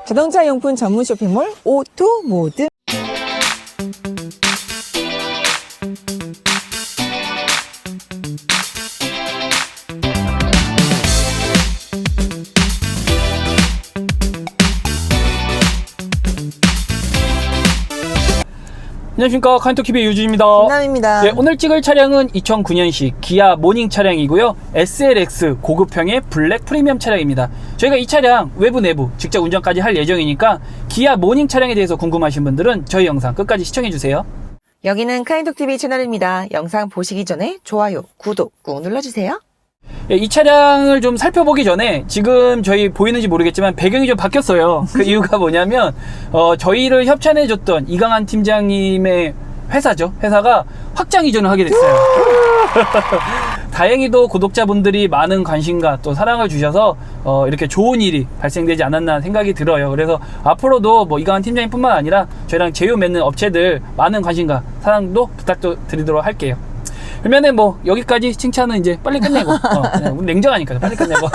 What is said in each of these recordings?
자동차 용품 전문 쇼핑몰 오토모드. 안녕하십니까, 카인토TV의 유준입니다. 김남입니다. 네, 오늘 찍을 차량은 2009년식 기아 모닝 차량이고요. SLX 고급형의 블랙 프리미엄 차량입니다. 저희가 이 차량 외부 내부 직접 운전까지 할 예정이니까 기아 모닝 차량에 대해서 궁금하신 분들은 저희 영상 끝까지 시청해주세요. 여기는 카인톡TV 채널입니다. 영상 보시기 전에 좋아요, 구독 꾹 눌러주세요. 예, 이 차량을 좀 살펴보기 전에 지금 저희 보이는지 모르겠지만 배경이 좀 바뀌었어요. 그 이유가 뭐냐면 저희를 협찬해줬던 이강한 팀장님의 회사죠. 회사가 확장 이전을 하게 됐어요. 다행히도 구독자분들이 많은 관심과 또 사랑을 주셔서 이렇게 좋은 일이 발생되지 않았나 생각이 들어요. 그래서 앞으로도 뭐 이강한 팀장님 뿐만 아니라 저희랑 제휴 맺는 업체들 많은 관심과 사랑도 부탁드리도록 할게요. 그러면은 뭐 여기까지 칭찬은 이제 빨리 끝내고 그냥 냉정하니까 빨리 끝내고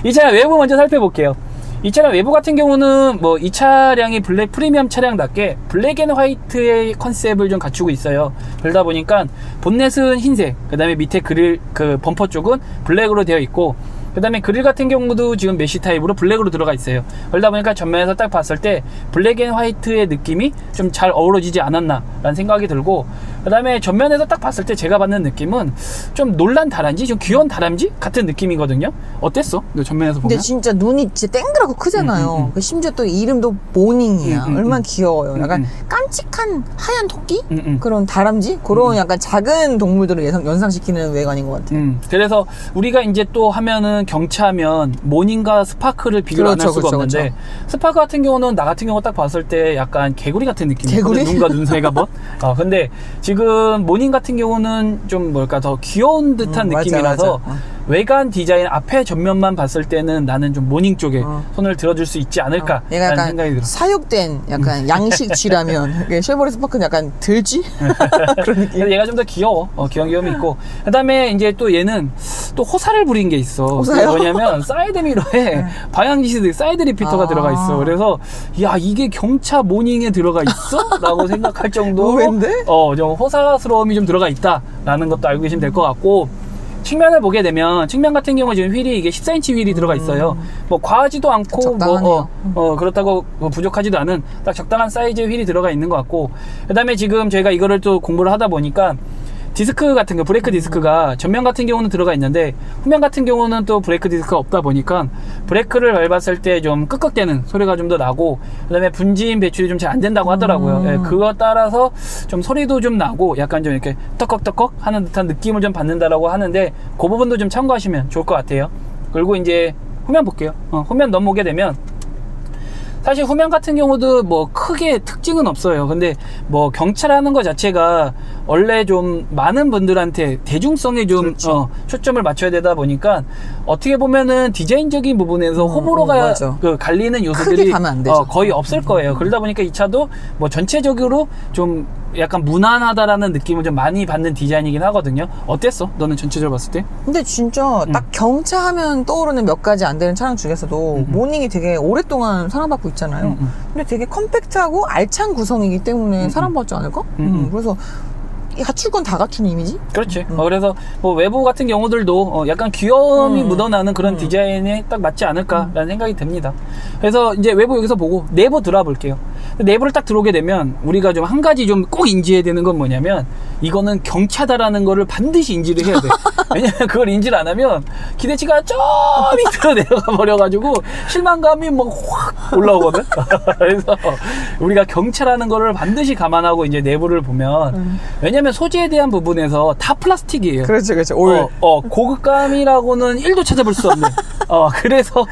이 차량 외부 먼저 살펴볼게요. 이 차량 외부 같은 경우는 뭐 이 차량이 블랙 프리미엄 차량답게 블랙 앤 화이트의 컨셉을 좀 갖추고 있어요. 그러다 보니까 본넷은 흰색, 그 다음에 밑에 그릴 그 범퍼 쪽은 블랙으로 되어 있고, 그 다음에 그릴 같은 경우도 지금 메쉬 타입으로 블랙으로 들어가 있어요. 그러다 보니까 전면에서 딱 봤을 때 블랙 앤 화이트의 느낌이 좀 잘 어우러지지 않았나 라는 생각이 들고, 그 다음에 전면에서 딱 봤을 때 제가 받는 느낌은 좀 놀란 다람쥐, 좀 귀여운 다람쥐 같은 느낌이거든요. 어땠어? 너 전면에서 보면? 근데 진짜 눈이 진짜 땡그랗고 크잖아요. 심지어 또 이름도 모닝이야. 얼마나 귀여워요. 약간 깜찍한 하얀 토끼? 그런 다람쥐? 그런 약간 작은 동물들을 연상시키는 외관인 것 같아요. 그래서 우리가 이제 또 하면은 경차면 모닝과 스파크를 비교를 안 할 수가 없는데, 스파크 같은 경우는 나 같은 경우 딱 봤을 때 약간 개구리 같은 느낌이에요. 개구리? 눈과 눈 사이가 뭐? 근데 지금 모닝 같은 경우는 좀 뭘까 더 귀여운 듯한 느낌이라서 맞아. 외관 디자인 앞에 전면만 봤을 때는 나는 좀 모닝 쪽에 손을 들어줄 수 있지 않을까 얘가 라는 약간 생각이 들어. 사육된 약간 양식 쥐라면 쉐보레 스파크는 약간 들쥐? 그런 느낌. 그래서 얘가 좀 더 귀여워. 귀여움이 있고. 그 다음에 이제 또 얘는 또 호사를 부린 게 있어. 호사요? 그게 뭐냐면 사이드 미러에 방향지시 사이드 리피터가 들어가 있어. 그래서 야, 이게 경차 모닝에 들어가 있어? 라고 생각할 정도로 의외인데? 좀 호사스러움이 좀 들어가 있다 라는 것도 알고 계시면 될 것 같고, 측면을 보게 되면 측면 같은 경우 지금 휠이 이게 14인치 휠이 들어가 있어요. 뭐 과하지도 않고 적당하네요. 그렇다고 뭐 부족하지도 않은 딱 적당한 사이즈의 휠이 들어가 있는 것 같고, 그 다음에 지금 저희가 이거를 또 공부를 하다 보니까 디스크 같은 거, 브레이크 디스크가 전면 같은 경우는 들어가 있는데 후면 같은 경우는 또 브레이크 디스크가 없다 보니까 브레이크를 밟았을 때 좀 끄끄대는 소리가 좀 더 나고, 그 다음에 분진 배출이 좀 잘 안 된다고 하더라고요. 예, 그거 따라서 좀 소리도 좀 나고 약간 좀 이렇게 떡꺽떡꺽 하는 듯한 느낌을 좀 받는다라고 하는데, 그 부분도 좀 참고하시면 좋을 것 같아요. 그리고 이제 후면 볼게요. 후면 넘어오게 되면 사실 후면 같은 경우도 뭐 크게 특징은 없어요. 근데 뭐 경차라는 것 자체가 원래 좀 많은 분들한테 대중성에 좀 그렇죠. 초점을 맞춰야 되다 보니까 어떻게 보면은 디자인적인 부분에서 호불호가 갈리는 요소들이 크게 가면 안 되죠. 거의 없을 거예요. 그러다 보니까 이 차도 뭐 전체적으로 좀 약간 무난하다라는 느낌을 좀 많이 받는 디자인이긴 하거든요. 어땠어? 너는 전체적으로 봤을 때? 근데 진짜 딱 경차 하면 떠오르는 몇 가지 안 되는 차량 중에서도 모닝이 되게 오랫동안 사랑받고 있잖아요. 근데 되게 컴팩트하고 알찬 구성이기 때문에 사랑받지 않을까? 그래서 갖출 건 다 갖춘 이미지? 그렇지. 그래서 뭐 외부 같은 경우들도 약간 귀여움이 묻어나는 그런 디자인에 딱 맞지 않을까라는 생각이 듭니다. 그래서 이제 외부 여기서 보고 내부 들어와 볼게요. 내부를 딱 들어오게 되면 우리가 좀 한 가지 좀 꼭 인지해야 되는 건 뭐냐면, 이거는 경차다라는 거를 반드시 인지를 해야 돼. 왜냐면 그걸 인지를 안 하면 기대치가 저 밑으로 내려가 버려가지고 실망감이 막 확 올라오거든. 그래서 우리가 경차라는 거를 반드시 감안하고 이제 내부를 보면, 왜냐면 소재에 대한 부분에서 다 플라스틱이에요. 그렇죠. 고급감이라고는 1도 찾아볼 수 없는. 그래서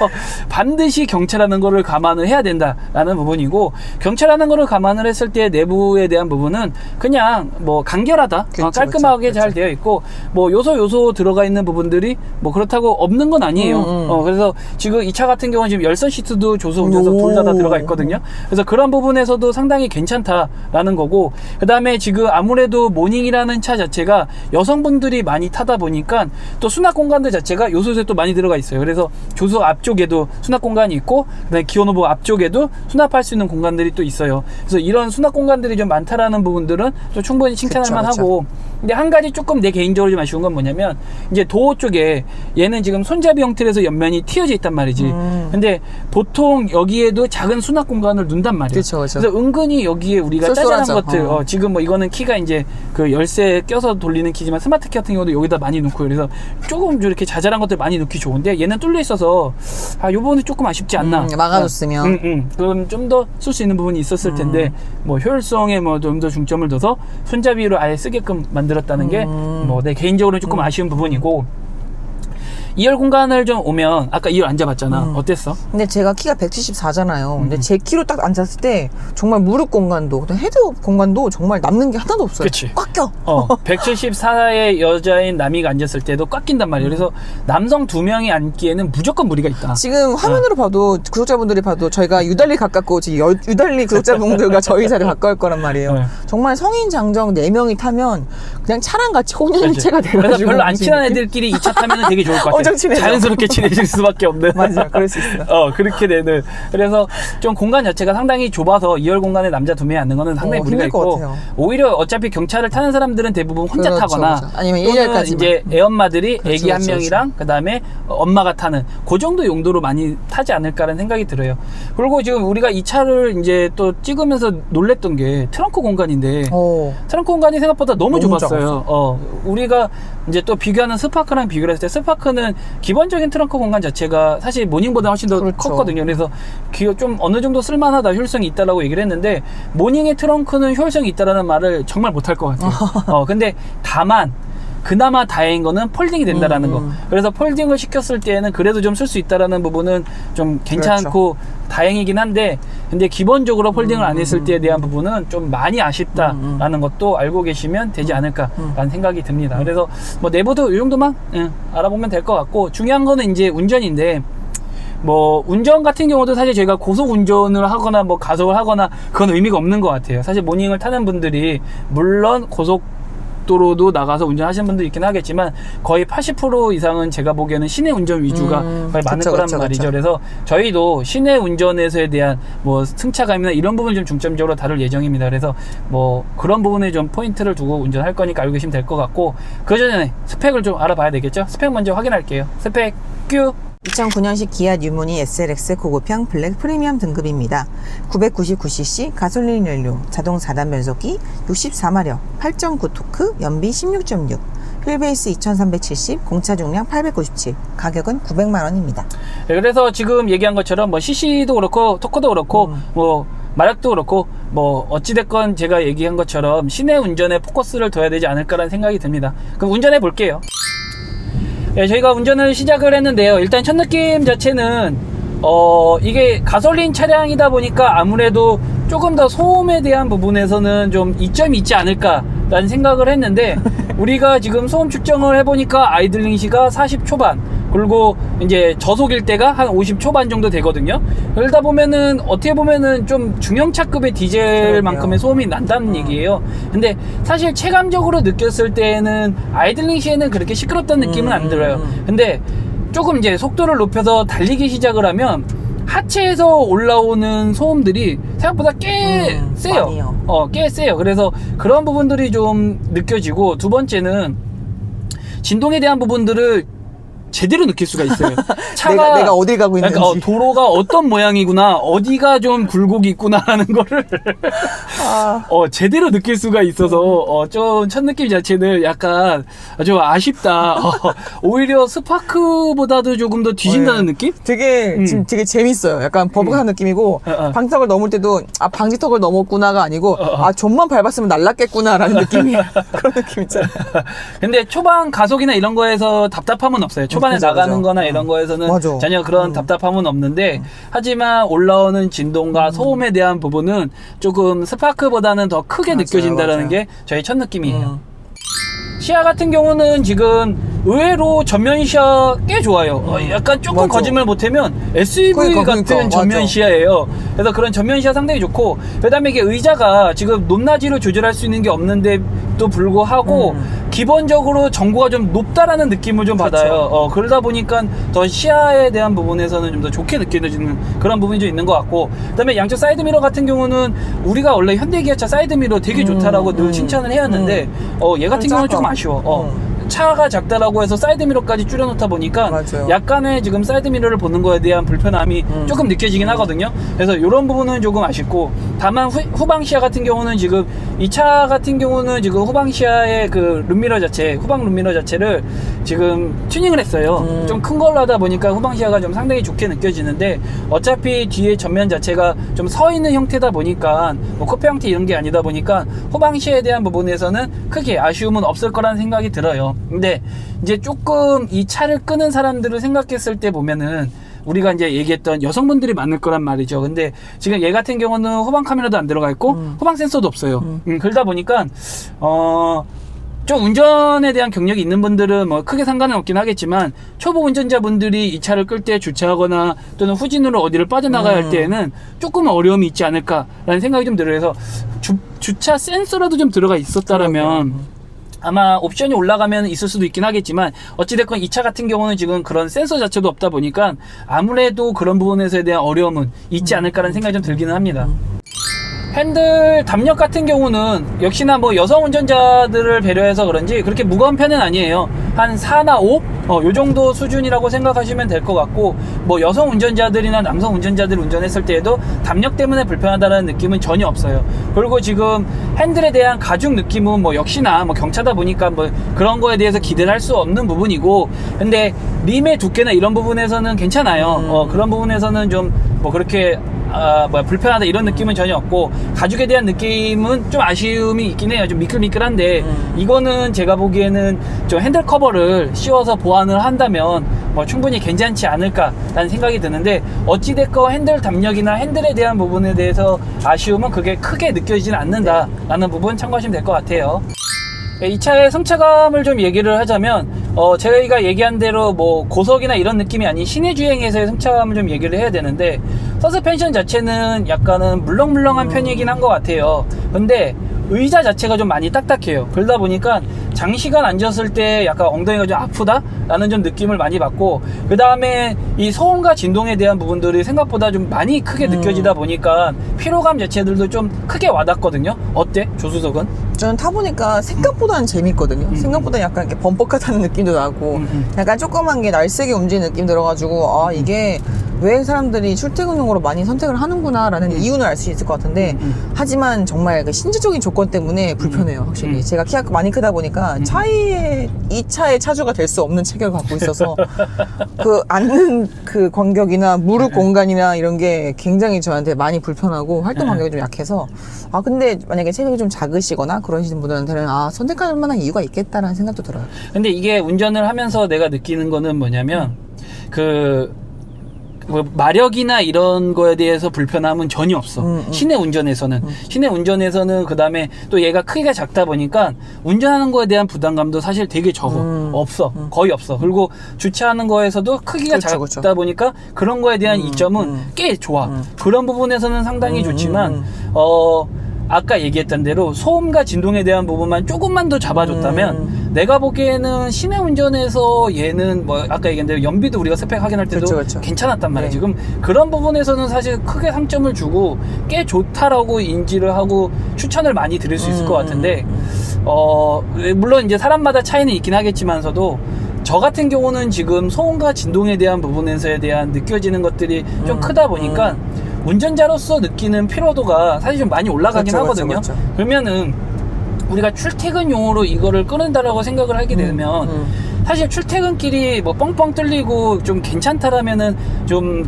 반드시 경차라는 거를 감안을 해야 된다라는 부분이고, 경차라는 거를 감안을 했을 때 내부에 대한 부분은 그냥 뭐 간결하다, 그쵸, 깔끔하게 그쵸, 잘 그쵸. 되어 있고 뭐 요소 들어가 있는 부분들이 뭐 그렇다고 없는 건 아니에요. 그래서 지금 이 차 같은 경우는 지금 열선 시트도 조수 운전석 둘 다 들어가 있거든요. 그래서 그런 부분에서도 상당히 괜찮다라는 거고, 그 다음에 지금 아무래도 모닝이라는 차 자체가 여성분들이 많이 타다 보니까 또 수납 공간들 자체가 요소수에 또 많이 들어가 있어요. 그래서 조수 앞쪽에도 수납 공간이 있고, 그다음에 기어노브 앞쪽에도 수납할 수 있는 공간들이 또 있어요. 그래서 이런 수납 공간들이 좀 많다라는 부분들은 좀 충분히 칭찬할 그쵸, 만하고, 근데 한 가지 조금 내 개인적으로 좀 아쉬운 건 뭐냐면, 이제 도어 쪽에 얘는 지금 손잡이 형태로서 옆면이 튀어져 있단 말이지. 근데 보통 여기에도 작은 수납 공간을 둔단 말이에요. 그쵸. 그래서 은근히 여기에 우리가 쏠쏠하죠. 짜잘한 것들, 지금 뭐 이거는 키가 이제 그 열쇠에 껴서 돌리는 키지만 스마트 키 같은 경우도 여기다 많이 놓고, 그래서 조금 이렇게 자잘한 것들 많이 넣기 좋은데 얘는 뚫려 있어서 요 부분이 조금 아쉽지 않나. 막아줬으면. 그럼 좀 더 쓸 수 있는 부분이 있었을 텐데, 뭐 효율성에 뭐 좀 더 중점을 둬서 손잡이로 아예 쓰게끔 만들었다는 게 뭐 내 개인적으로는 조금 아쉬운 부분이고, 2열 공간을 좀 오면 아까 2열 앉아봤잖아. 어땠어? 근데 제가 키가 174잖아요. 근데 제 키로 딱 앉았을 때 정말 무릎 공간도, 그다음 헤드 공간도 정말 남는 게 하나도 없어요. 그치. 꽉 껴. 174의 여자인 남이가 앉았을 때도 꽉 낀단 말이에요. 그래서 남성 2명이 앉기에는 무조건 무리가 있다. 지금 화면으로 봐도, 구독자분들이 봐도 저희가 유달리 가깝고 지금 유달리 구독자분들과 저희 자리 가까울 거란 말이에요. 네. 정말 성인 장정 4명이 타면 그냥 차랑 같이 혼연일체가 그래서 돼가지고. 별로 안 친한 애들끼리 이 차 타면 되게 좋을 것 같아. 엄청 친해요. 자연스럽게 친해질 수밖에 없는. 맞아요. 그럴 수 있어. 그렇게 되는. 그래서 좀 공간 자체가 상당히 좁아서 2열 공간에 남자 2명이 앉는 거는 상당히 무리가 힘들 것 있고, 같아요. 오히려 어차피 경차를 타는 사람들은 대부분 혼자 그렇죠, 타거나, 그렇죠. 아니면 또는 1열까지만. 이제 애엄마들이 그렇죠, 애기 한 그렇죠, 명이랑 그다음에 엄마가 타는 그 정도 용도로 많이 타지 않을까라는 생각이 들어요. 그리고 지금 우리가 이 차를 이제 또 찍으면서 놀랬던 게 트렁크 공간인데, 트렁크 공간이 생각보다 너무 좁았어요. 우리가 이제 또 비교하는 스파크랑 비교를 했을 때, 스파크는 기본적인 트렁크 공간 자체가 사실 모닝보다 훨씬 더 그렇죠. 컸거든요. 그래서 좀 어느 정도 쓸만하다, 효율성이 있다라고 얘기를 했는데, 모닝의 트렁크는 효율성이 있다라는 말을 정말 못할 것 같아요. 근데 다만 그나마 다행인 거는 폴딩이 된다라는 거. 그래서 폴딩을 시켰을 때에는 그래도 좀 쓸 수 있다라는 부분은 좀 괜찮고 다행이긴 한데, 근데 기본적으로 폴딩을 안 했을 때에 대한 부분은 좀 많이 아쉽다라는 것도 알고 계시면 되지 않을까라는 생각이 듭니다. 그래서 뭐 내부도 이 정도만 알아보면 될 것 같고, 중요한 거는 이제 운전인데, 뭐 운전 같은 경우도 사실 저희가 고속 운전을 하거나 뭐 가속을 하거나 그건 의미가 없는 것 같아요. 사실 모닝을 타는 분들이 물론 고속도로도 나가서 운전하시는 분들이 있긴 하겠지만, 거의 80% 이상은 제가 보기에는 시내 운전 위주가 거의 많을 거란 말이죠. 그래서 저희도 시내 운전에서에 대한 뭐 승차감이나 이런 부분을 좀 중점적으로 다룰 예정입니다. 그래서 뭐 그런 부분에 좀 포인트를 두고 운전할 거니까 알고 계시면 될 것 같고, 그 전에 스펙을 좀 알아봐야 되겠죠. 스펙 먼저 확인할게요. 스펙 큐. 2009년식 기아 뉴모니 SLX 고급형 블랙 프리미엄 등급입니다. 999cc 가솔린 연료, 자동 4단 변속기, 64마력, 8.9 토크, 연비 16.6, 휠베이스 2370, 공차 중량 897, 가격은 900만원입니다. 네, 그래서 지금 얘기한 것처럼 뭐 CC도 그렇고 토크도 그렇고 뭐 마력도 그렇고, 뭐 어찌됐건 제가 얘기한 것처럼 시내 운전에 포커스를 둬야 되지 않을까라는 생각이 듭니다. 그럼 운전해 볼게요. 네, 저희가 운전을 시작을 했는데요. 일단 첫 느낌 자체는 이게 가솔린 차량이다 보니까 아무래도 조금 더 소음에 대한 부분에서는 좀 이점이 있지 않을까라는 생각을 했는데, 우리가 지금 소음 측정을 해보니까 아이들링 시가 40 초반, 그리고 이제 저속일 때가 한 50 초반 정도 되거든요. 그러다 보면은 어떻게 보면은 좀 중형차급의 디젤만큼의 소음이 난다는 얘기예요. 근데 사실 체감적으로 느꼈을 때는 아이들링 시에는 그렇게 시끄럽다는 느낌은 안 들어요. 근데 조금 이제 속도를 높여서 달리기 시작을 하면 하체에서 올라오는 소음들이 생각보다 꽤 세요. 꽤 세요. 그래서 그런 부분들이 좀 느껴지고, 두 번째는 진동에 대한 부분들을 제대로 느낄 수가 있어요. 차가 내가 어딜 가고 있는지, 그러니까 도로가 어떤 모양이구나, 어디가 좀 굴곡이 있구나라는 거를 제대로 느낄 수가 있어서 좀 첫 느낌 자체는 약간 좀 아쉽다. 오히려 스파크보다도 조금 더 뒤진다는 느낌? 되게 지금 되게 재밌어요. 약간 버벅한 느낌이고, 방턱을 넘을 때도 방지턱을 넘었구나가 아니고 좀만 밟았으면 날랐겠구나라는 느낌이 그런 느낌 있잖아요. 근데 초반 가속이나 이런 거에서 답답함은 없어요. 초반에 그죠, 나가는 그죠. 거나 이런 거에서는 맞아. 전혀 그런 답답함은 없는데 하지만 올라오는 진동과 소음에 대한 부분은 조금 스파크보다는 더 크게 맞아요, 느껴진다는 맞아요. 게 저희 첫 느낌이에요. 시야 같은 경우는 지금 의외로 전면 시야 꽤 좋아요. 약간 조금 맞아. 거짓말 못하면 SUV 그러니까, 같은 전면 맞아. 시야예요. 그래서 그런 전면 시야 상당히 좋고, 그다음에 이게 의자가 지금 높낮이로 조절할 수 있는 게 없는데도 불구하고 기본적으로 전고가 좀 높다라는 느낌을 좀 받아요. 그러다 보니까 더 시야에 대한 부분에서는 좀 더 좋게 느껴지는 그런 부분이 좀 있는 것 같고, 그다음에 양쪽 사이드 미러 같은 경우는 우리가 원래 현대기아차 사이드 미러 되게 좋다라고 늘 칭찬을 해왔는데 얘 같은 경우는 조금 아쉬워. 차가 작다라고 해서 사이드미러까지 줄여놓다 보니까 맞아요. 약간의 지금 사이드미러를 보는 거에 대한 불편함이 조금 느껴지긴 하거든요. 그래서 이런 부분은 조금 아쉽고, 다만 후방 시야 같은 경우는 지금 이 차 같은 경우는 지금 후방 시야의 그 룸미러 자체, 후방 룸미러 자체를 지금 튜닝을 했어요. 좀 큰 걸로 하다 보니까 후방 시야가 좀 상당히 좋게 느껴지는데, 어차피 뒤에 전면 자체가 좀 서 있는 형태다 보니까 뭐 코페 형태 이런 게 아니다 보니까 후방 시야에 대한 부분에서는 크게 아쉬움은 없을 거라는 생각이 들어요. 근데 이제 조금 이 차를 끄는 사람들을 생각했을 때 보면은 우리가 이제 얘기했던 여성분들이 많을 거란 말이죠. 근데 지금 얘 같은 경우는 후방 카메라도 안 들어가 있고 후방 센서도 없어요. 그러다 보니까 좀 운전에 대한 경력이 있는 분들은 뭐 크게 상관은 없긴 하겠지만, 초보 운전자분들이 이 차를 끌 때 주차하거나 또는 후진으로 어디를 빠져나가야 할 때에는 조금 어려움이 있지 않을까라는 생각이 좀 들어요. 그래서 주차 센서라도 좀 들어가 있었다라면 아마 옵션이 올라가면 있을 수도 있긴 하겠지만, 어찌됐건 이 차 같은 경우는 지금 그런 센서 자체도 없다 보니까 아무래도 그런 부분에서에 대한 어려움은 있지 않을까라는 생각이 좀 들기는 합니다. 핸들 담력 같은 경우는 역시나 뭐 여성 운전자들을 배려해서 그런지 그렇게 무거운 편은 아니에요. 한 4나 5? 요 정도 수준이라고 생각하시면 될 것 같고, 뭐 여성 운전자들이나 남성 운전자들 운전했을 때에도 담력 때문에 불편하다는 느낌은 전혀 없어요. 그리고 지금 핸들에 대한 가죽 느낌은 뭐 역시나 뭐 경차다 보니까 뭐 그런 거에 대해서 기대를 할 수 없는 부분이고, 근데 림의 두께나 이런 부분에서는 괜찮아요. 그런 부분에서는 좀 뭐 그렇게 불편하다 이런 느낌은 전혀 없고, 가죽에 대한 느낌은 좀 아쉬움이 있긴 해요. 좀 미끌미끌한데 이거는 제가 보기에는 좀 핸들 커버를 씌워서 보완을 한다면 뭐 충분히 괜찮지 않을까라는 생각이 드는데, 어찌됐건 핸들 담력이나 핸들에 대한 부분에 대해서 아쉬움은 그게 크게 느껴지지는 않는다라는 부분 참고하시면 될 것 같아요. 이 차의 승차감을 좀 얘기를 하자면, 저희가 얘기한 대로 뭐 고속이나 이런 느낌이 아닌 시내 주행에서의 승차감을 좀 얘기를 해야 되는데, 서스펜션 자체는 약간은 물렁물렁한 편이긴 한 것 같아요. 근데 의자 자체가 좀 많이 딱딱해요. 그러다 보니까 장시간 앉았을 때 약간 엉덩이가 좀 아프다라는 좀 느낌을 많이 받고, 그 다음에 이 소음과 진동에 대한 부분들이 생각보다 좀 많이 크게 느껴지다 보니까 피로감 자체들도 좀 크게 와닿거든요. 어때? 조수석은? 저는 타보니까 생각보다는 재밌거든요. 생각보다 약간 이렇게 범퍼카타는 느낌도 나고, 약간 조그만 게 날쌔게 움직이는 느낌 들어가지고, 이게 왜 사람들이 출퇴근용으로 많이 선택을 하는구나라는 이유는 알 수 있을 것 같은데, 하지만 정말 그 신체적인 조건 때문에 불편해요, 확실히. 제가 키가 많이 크다 보니까 이 차의 차주가 될 수 없는 체격을 갖고 있어서 그 앉는 그 간격이나 무릎 공간이나 이런 게 굉장히 저한테 많이 불편하고 활동 간격이 좀 약해서, 근데 만약에 체격이 좀 작으시거나 그러시는 분들한테는 선택할 만한 이유가 있겠다라는 생각도 들어요. 근데 이게 운전을 하면서 내가 느끼는 거는 뭐냐면, 마력이나 이런 거에 대해서 불편함은 전혀 없어. 시내 운전에서는. 시내 운전에서는 그 다음에 또 얘가 크기가 작다 보니까 운전하는 거에 대한 부담감도 사실 되게 적어. 없어. 거의 없어. 그리고 주차하는 거에서도 크기가 그렇죠, 작다 보니까 그런 거에 대한 이점은 꽤 좋아. 그런 부분에서는 상당히 좋지만, 아까 얘기했던 대로 소음과 진동에 대한 부분만 조금만 더 잡아줬다면 내가 보기에는 시내 운전에서 얘는 뭐 아까 얘기한 대로 연비도 우리가 스펙 확인할 때도 그렇죠. 괜찮았단 말이에요. 네. 지금 그런 부분에서는 사실 크게 상점을 주고 꽤 좋다라고 인지를 하고 추천을 많이 드릴 수 있을 것 같은데, 물론 이제 사람마다 차이는 있긴 하겠지만서도 저 같은 경우는 지금 소음과 진동에 대한 부분에서에 대한 느껴지는 것들이 좀 크다 보니까 운전자로서 느끼는 피로도가 사실 좀 많이 올라가긴 하거든요. 그러면은 우리가 출퇴근용으로 이거를 끊는다라고 생각을 하게 되면 사실 출퇴근길이 뭐 뻥뻥 뚫리고 좀 괜찮다라면은 좀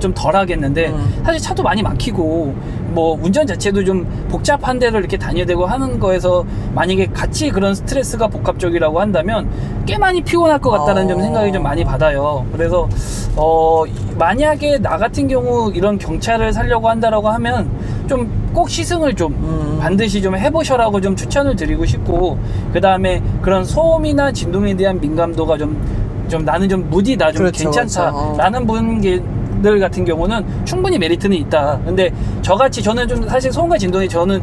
좀 덜 하겠는데 사실 차도 많이 막히고 뭐 운전 자체도 좀 복잡한 데를 이렇게 다녀야 되고 하는 거에서 만약에 같이 그런 스트레스가 복합적이라고 한다면 꽤 많이 피곤할 것 같다는 좀 생각이 좀 많이 받아요. 그래서 만약에 나 같은 경우 이런 경차를 사려고 한다라고 하면 좀 꼭 시승을 좀 반드시 좀 해보셔라고 좀 추천을 드리고 싶고, 그 다음에 그런 소음이나 진동에 대한 민감도가 좀 나는 좀 무디다, 좀 그렇죠, 괜찮다라는 분들 같은 경우는 충분히 메리트는 있다. 근데 저같이 저는 좀 사실 소음과 진동에 저는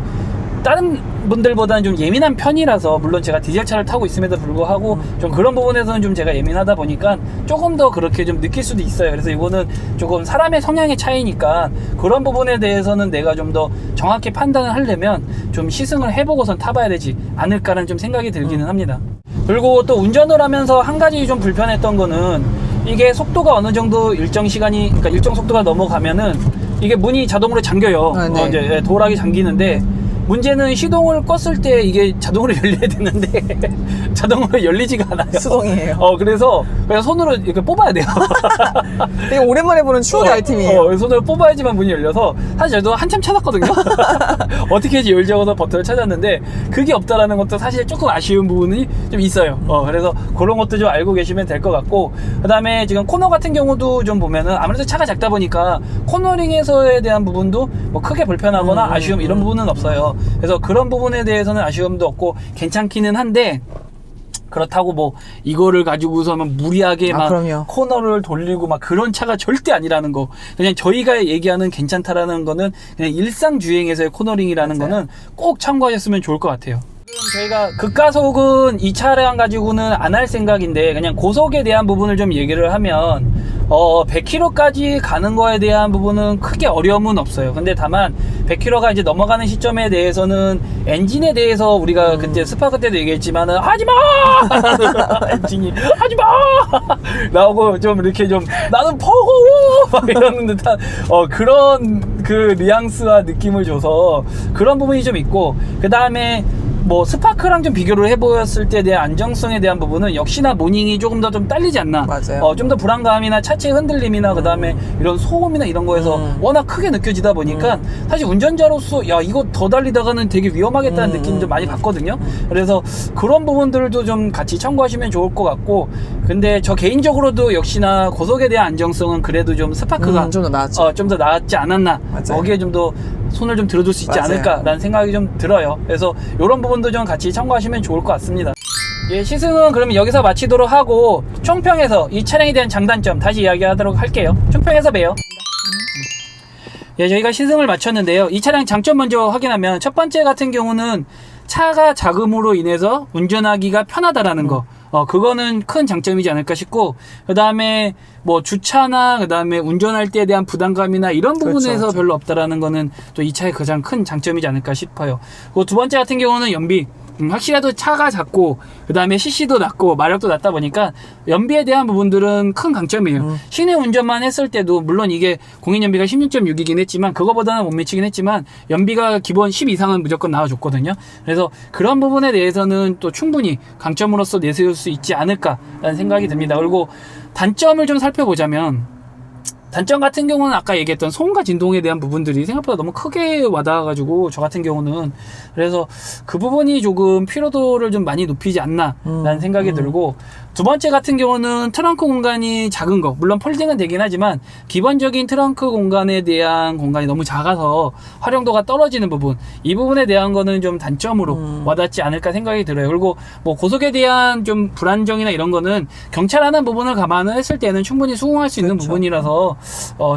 다른 분들보다는 좀 예민한 편이라서, 물론 제가 디젤차를 타고 있음에도 불구하고 좀 그런 부분에서는 좀 제가 예민하다 보니까 조금 더 그렇게 좀 느낄 수도 있어요. 그래서 이거는 조금 사람의 성향의 차이니까 그런 부분에 대해서는 내가 좀 더 정확히 판단을 하려면 좀 시승을 해보고선 타봐야 되지 않을까라는 좀 생각이 들기는 합니다. 그리고 또 운전을 하면서 한 가지 좀 불편했던 거는, 이게 속도가 어느 정도 일정 시간이, 그러니까 일정 속도가 넘어가면은 이게 문이 자동으로 잠겨요. 네. 이제 도락이 잠기는데, 문제는 시동을 껐을 때 이게 자동으로 열려야 되는데 자동으로 열리지가 않아요. 수동이에요. 그래서 그냥 손으로 이렇게 뽑아야 돼요. 되게 오랜만에 보는 추억의 아이템이에요. 손으로 뽑아야지만 문이 열려서, 사실 저도 한참 찾았거든요. 어떻게 해야지 열지 하고서 버튼을 찾았는데 그게 없다라는 것도 사실 조금 아쉬운 부분이 좀 있어요. 그래서 그런 것도 좀 알고 계시면 될 것 같고, 그 다음에 지금 코너 같은 경우도 좀 보면은 아무래도 차가 작다 보니까 코너링에서에 대한 부분도 뭐 크게 불편하거나 아쉬움 이런 부분은 없어요. 그래서 그런 부분에 대해서는 아쉬움도 없고 괜찮기는 한데, 그렇다고 뭐 이거를 가지고서는 무리하게 막 그럼요. 코너를 돌리고 막 그런 차가 절대 아니라는 거. 그냥 저희가 얘기하는 괜찮다라는 거는 그냥 일상 주행에서의 코너링이라는 맞아요. 거는 꼭 참고하셨으면 좋을 것 같아요. 저희가 급가속은 이 차량 가지고는 안 할 생각인데, 그냥 고속에 대한 부분을 좀 얘기를 하면 100km까지 가는 거에 대한 부분은 크게 어려움은 없어요. 근데 다만 100km가 이제 넘어가는 시점에 대해서는 엔진에 대해서 우리가 그때 스파크 때도 얘기했지만은 하지마! 엔진이 하지마! 나오고 좀 이렇게 좀 나는 버거워! 막 이러는 듯한 그런 그 뉘앙스와 느낌을 줘서 그런 부분이 좀 있고, 그 다음에 뭐 스파크랑 좀 비교를 해보았을 때 대한 안정성에 대한 부분은 역시나 모닝이 조금 더 좀 딸리지 않나. 맞아요. 좀 더 불안감이나 차체의 흔들림이나 그 다음에 이런 소음이나 이런 거에서 워낙 크게 느껴지다 보니까 사실 운전자로서 야 이거 더 달리다가는 되게 위험하겠다는 느낌이 좀 많이 받거든요. 그래서 그런 부분들도 좀 같이 참고하시면 좋을 것 같고, 근데 저 개인적으로도 역시나 고속에 대한 안정성은 그래도 좀 스파크가 좀 더 나았죠. 좀 더 나았지 않았나. 맞아요. 거기에 좀 더 손을 좀 들어줄 수 있지 맞아요. 않을까라는 생각이 좀 들어요. 그래서 이런 부분도 좀 같이 참고하시면 좋을 것 같습니다. 예, 시승은 그러면 여기서 마치도록 하고, 총평에서 이 차량에 대한 장단점 다시 이야기하도록 할게요. 총평에서 봬요. 예, 저희가 시승을 마쳤는데요. 이 차량 장점 먼저 확인하면, 첫 번째 같은 경우는 차가 작음으로 인해서 운전하기가 편하다라는 거. 그거는 큰 장점이지 않을까 싶고, 그 다음에 뭐 주차나 그 다음에 운전할 때에 대한 부담감이나 이런 부분에서 그렇죠. 별로 없다라는 거는 또 이 차의 가장 큰 장점이지 않을까 싶어요. 그리고 두 번째 같은 경우는 연비. 확실하도 차가 작고 그 다음에 CC도 낮고 마력도 낮다 보니까 연비에 대한 부분들은 큰 강점이에요. 시내 운전만 했을 때도 물론 이게 공인 연비가 16.6이긴 했지만 그거보다는 못 미치긴 했지만 연비가 기본 10 이상은 무조건 나와줬거든요. 그래서 그런 부분에 대해서는 또 충분히 강점으로서 내세울 수 있지 않을까라는 생각이 듭니다. 그리고 단점을 좀 살펴보자면, 단점 같은 경우는 아까 얘기했던 소음과 진동에 대한 부분들이 생각보다 너무 크게 와닿아가지고 저 같은 경우는, 그래서 그 부분이 조금 피로도를 좀 많이 높이지 않나 라는 생각이 들고, 두 번째 같은 경우는 트렁크 공간이 작은 거, 물론 폴딩은 되긴 하지만 기본적인 트렁크 공간에 대한 공간이 너무 작아서 활용도가 떨어지는 부분, 이 부분에 대한 거는 좀 단점으로 와닿지 않을까 생각이 들어요. 그리고 뭐 고속에 대한 좀 불안정이나 이런 거는 경차라는 부분을 감안을 했을 때는 충분히 수긍할 수 있는 부분이라서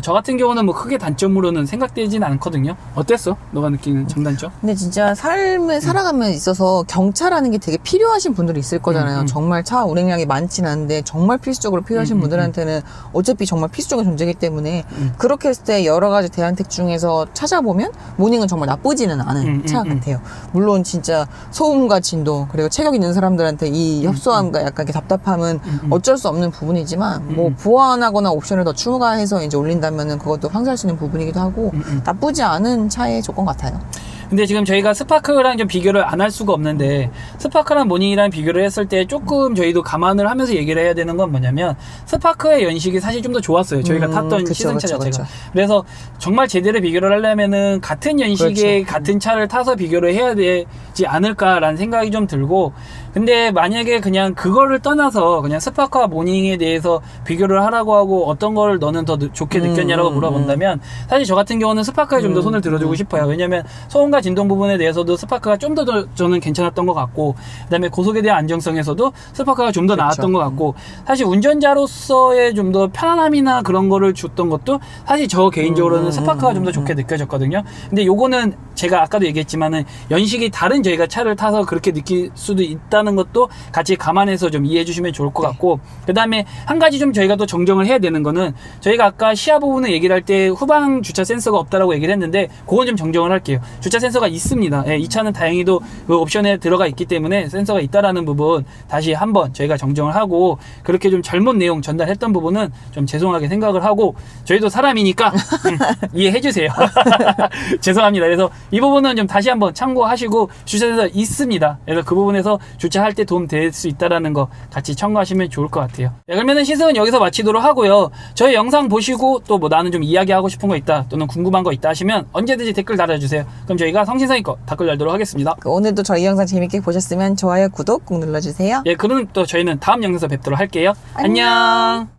저 같은 경우는 뭐 크게 단점으로는 생각되진 않거든요. 어땠어? 너가 느끼는 장단점? 근데 진짜 삶을 살아가면 있어서 경차라는 게 되게 필요하신 분들이 있을 거잖아요. 정말 차 운행량이 많진 않은데 정말 필수적으로 필요하신 분들한테는 어차피 정말 필수적인 존재이기 때문에 그렇게 했을 때 여러 가지 대안택 중에서 찾아보면 모닝은 정말 나쁘지는 않은 차 같아요. 물론 진짜 소음과 진동, 그리고 체격 있는 사람들한테 이 협소함과 약간 이렇게 답답함은 어쩔 수 없는 부분이지만 뭐 보완하거나 옵션을 더 추가해서 이제 올린다면은 그것도 황사할 수 있는 부분이기도 하고 나쁘지 않은 차의 조건 같아요. 근데 지금 저희가 스파크랑 좀 비교를 안 할 수가 없는데 스파크랑 모닝이랑 비교를 했을 때 조금 저희도 감안을 하면서 얘기를 해야 되는 건 뭐냐면 스파크의 연식이 사실 좀 더 좋았어요. 저희가 탔던 그쵸, 시승차 그쵸, 자체가. 그쵸. 그래서 정말 제대로 비교를 하려면은 같은 연식의 그렇죠. 같은 차를 타서 비교를 해야 되지 않을까라는 생각이 좀 들고, 근데 만약에 그냥 그거를 떠나서 그냥 스파크와 모닝에 대해서 비교를 하라고 하고 어떤 거를 너는 더 좋게 느꼈냐라고 물어본다면 사실 저 같은 경우는 스파크에 좀 더 손을 들어주고 싶어요. 왜냐면 소음과 진동 부분에 대해서도 스파크가 좀 더 저는 괜찮았던 것 같고, 그다음에 고속에 대한 안정성에서도 스파크가 좀 더 나았던 것 같고, 사실 운전자로서의 좀 더 편안함이나 그런 거를 줬던 것도 사실 저 개인적으로는 스파크가 좀 더 좋게 느껴졌거든요. 근데 요거는 제가 아까도 얘기했지만은 연식이 다른 저희가 차를 타서 그렇게 느낄 수도 있다는 것도 같이 감안해서 좀 이해해 주시면 좋을 것 같고, 그 다음에 한 가지 좀 저희가 또 정정을 해야 되는 거는, 저희가 아까 시야 부분을 얘기를 할 때 후방 주차 센서가 없다라고 얘기를 했는데 그건 좀 정정을 할게요. 주차 센서가 있습니다. 예, 이 차는 다행히도 그 옵션에 들어가 있기 때문에 센서가 있다라는 부분 다시 한번 저희가 정정을 하고, 그렇게 좀 잘못 내용 전달했던 부분은 좀 죄송하게 생각을 하고, 저희도 사람이니까 이해해 주세요. 죄송합니다. 그래서 이 부분은 좀 다시 한번 참고하시고, 주차 센서 있습니다. 그래서 그 부분에서 주차할 때 도움 될 수 있다라는 거 같이 참고하시면 좋을 것 같아요. 네, 그러면은 시승은 여기서 마치도록 하고요. 저희 영상 보시고 또 뭐 나는 좀 이야기하고 싶은 거 있다 또는 궁금한 거 있다 하시면 언제든지 댓글 달아주세요. 그럼 저희가 성신성의껏 답글 달도록 하겠습니다. 오늘도 저희 영상 재밌게 보셨으면 좋아요, 구독 꼭 눌러주세요. 예, 그럼 또 저희는 다음 영상에서 뵙도록 할게요. 안녕.